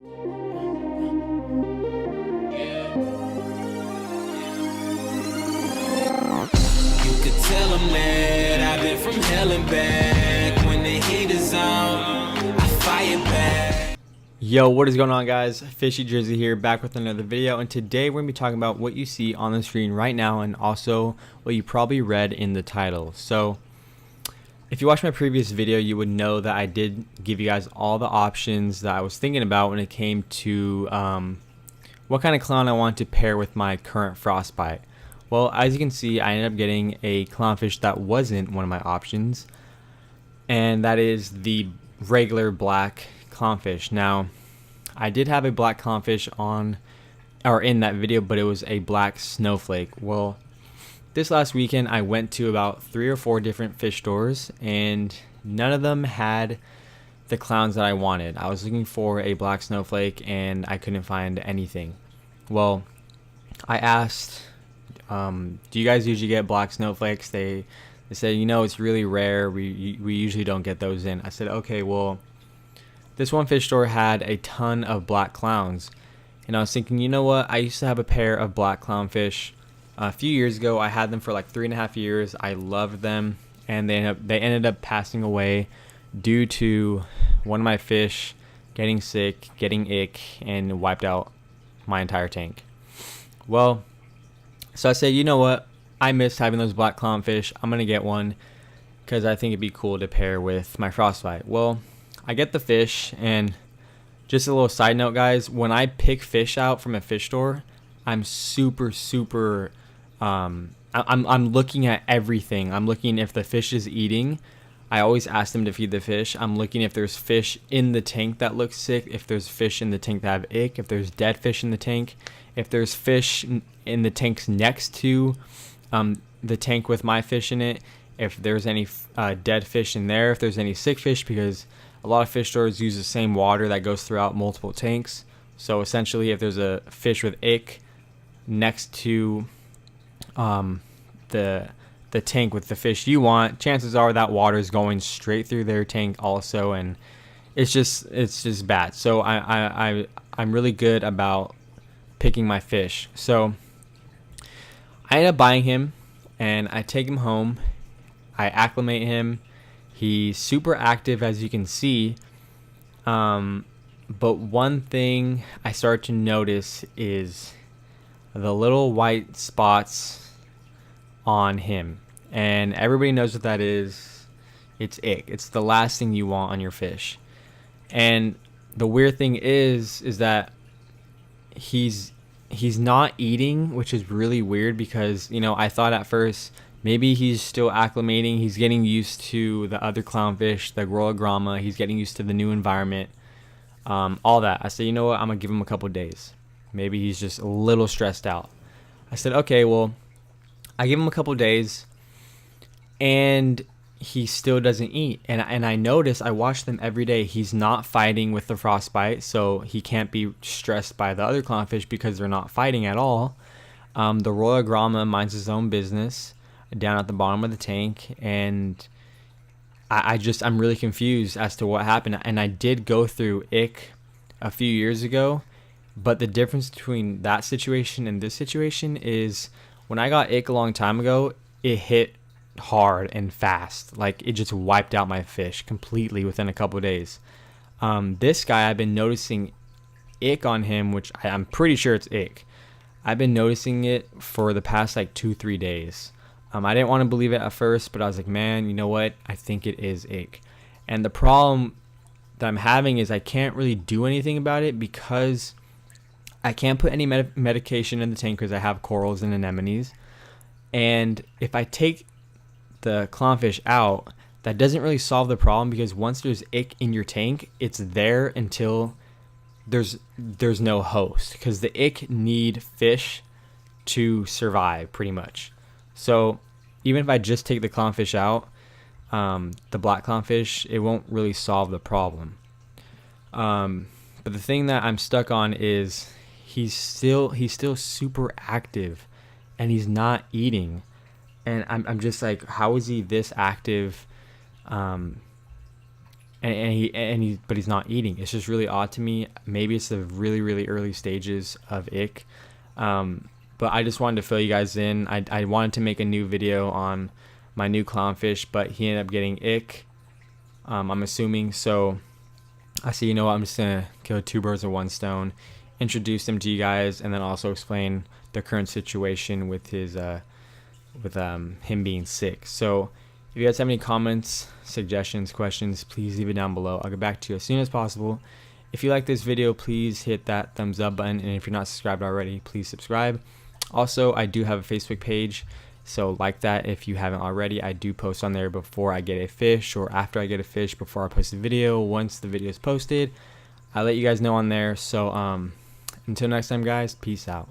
Tell 'em that I've been from hell and back. When the heat is on, I fire back. Yo, what is going on, guys? FishyDrizzy here, back with another video, and today we're going to be talking about what you see on the screen right now and also what you probably read in the title. So if you watched my previous video, you would know that I did give you guys all the options that I was thinking about when it came to what kind of clown I want to pair with my current frostbite. Well, as you can see, I ended up getting a clownfish that wasn't one of my options, and that is the regular black clownfish. Now, I did have a black clownfish on or in that video, but it was a black snowflake. Well, this last weekend I went to about 3 or 4 different fish stores, and none of them had the clowns that I wanted. I was looking for a black snowflake and I couldn't find anything. Well, I asked, do you guys usually get black snowflakes? They said, you know, it's really rare. We usually don't get those in. I said, okay, well, this one fish store had a ton of black clowns, and I was thinking, you know what? I used to have a pair of black clownfish a few years ago. I had them for like 3.5 years. I loved them, and they ended up passing away due to one of my fish getting sick, getting ick, and wiped out my entire tank. Well, so I said, you know what? I miss having those black clownfish. I'm gonna get one because I think it'd be cool to pair with my frostbite. Well, I get the fish, and just a little side note, guys, when I pick fish out from a fish store, I'm super I'm looking at everything. I'm looking if the fish is eating. I always ask them to feed the fish. I'm looking if there's fish in the tank that looks sick, if there's fish in the tank that have ick, if there's dead fish in the tank, if there's fish in the tanks next to the tank with my fish in it, if there's any dead fish in there, if there's any sick fish, because a lot of fish stores use the same water that goes throughout multiple tanks. So essentially, if there's a fish with ick next to the tank with the fish you want, chances are that water is going straight through their tank also, and it's just bad. So I'm really good about picking my fish. So I end up buying him, and I take him home. I acclimate him. He's super active, as you can see. But one thing I start to notice is the little white spots on him. And everybody knows what that is. It's ick. It's the last thing you want on your fish. And the weird thing is that he's not eating, which is really weird, because, you know, I thought at first maybe he's still acclimating. He's getting used to the other clownfish, the grama. He's getting used to the new environment, all that. I said, you know what? I'm going to give him a couple days. Maybe he's just a little stressed out. I said, okay, well, I give him a couple days, and he still doesn't eat. And I notice, I watch them every day. He's not fighting with the frostbite, so he can't be stressed by the other clownfish because they're not fighting at all. The Royal Grama minds his own business down at the bottom of the tank, and I'm really confused as to what happened. And I did go through ick a few years ago, but the difference between that situation and this situation is when I got ick a long time ago, it hit hard and fast. Like, it just wiped out my fish completely within a couple of days. This guy, I've been noticing ick on him, which I'm pretty sure it's ick. I've been noticing it for the past like 2-3 days. I didn't want to believe it at first, but I was like, man, you know what? I think it is ick. And the problem that I'm having is I can't really do anything about it because I can't put any medication in the tank because I have corals and anemones. And if I take the clownfish out, that doesn't really solve the problem, because once there's ick in your tank, it's there until there's no host, because the ick need fish to survive pretty much. So even if I just take the clownfish out, the black clownfish, it won't really solve the problem. But the thing that I'm stuck on is he's still super active, and he's not eating. And I'm just like, how is he this active but he's not eating. It's just really odd to me. Maybe it's the really early stages of ick. But I just wanted to fill you guys in. I wanted to make a new video on my new clownfish, but he ended up getting ick, I'm assuming. So I said, you know what, I'm just gonna kill 2 birds with 1 stone, introduce him to you guys, and then also explain the current situation with his him being sick. So if you guys have any comments, suggestions, questions, please leave it down below. I'll get back to you as soon as possible. If you like this video, please hit that thumbs up button, and if you're not subscribed already, please subscribe. Also, I do have a Facebook page, so like that if you haven't already. I do post on there before I get a fish or after I get a fish, before I post a video. Once the video is posted, I let you guys know on there. So until next time, guys, peace out.